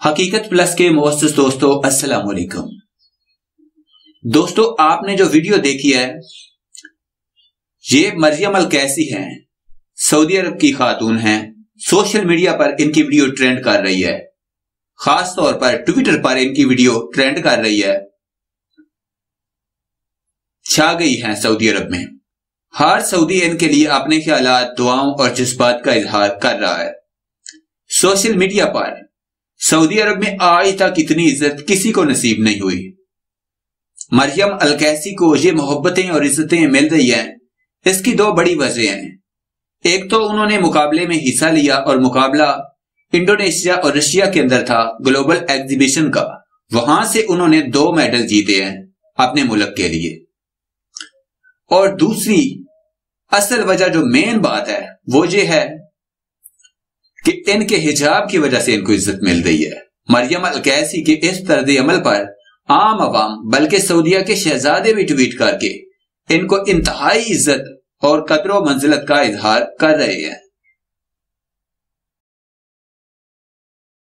حقیقت پلس کے معزز دوستو السلام علیکم۔ دوستو آپ نے جو ویڈیو دیکھی ہے یہ مریم القیسی ہیں، سعودی عرب کی خاتون ہیں۔ سوشل میڈیا پر ان کی ویڈیو ٹرینڈ کر رہی ہے، خاص طور پر ٹویٹر پر ان کی ویڈیو ٹرینڈ کر رہی ہے، چھا گئی ہیں سعودی عرب میں۔ ہر سعودی ان کے لیے اپنے خیالات، دعاؤں اور جذبات کا اظہار کر رہا ہے۔ سوشل میڈیا پر سعودی عرب میں آج تک اتنی عزت کسی کو نصیب نہیں ہوئی۔ مریم القیسی کو یہ محبتیں اور عزتیں مل رہی ہیں، اس کی دو بڑی وجہ ہیں۔ ایک تو انہوں نے مقابلے میں حصہ لیا اور مقابلہ انڈونیشیا اور رشیا کے اندر تھا، گلوبل ایگزیبیشن کا، وہاں سے انہوں نے 2 میڈل جیتے ہیں اپنے ملک کے لیے۔ اور دوسری اصل وجہ جو مین بات ہے وہ یہ ہے کہ ان کے حجاب کی وجہ سے ان کو عزت مل رہی ہے۔ مریم القیسی کے اس طرز عمل پر عام عوام بلکہ سعودیہ کے شہزادے بھی ٹویٹ کر کے ان کو انتہائی عزت اور قدر و منزلت کا اظہار کر رہے ہیں۔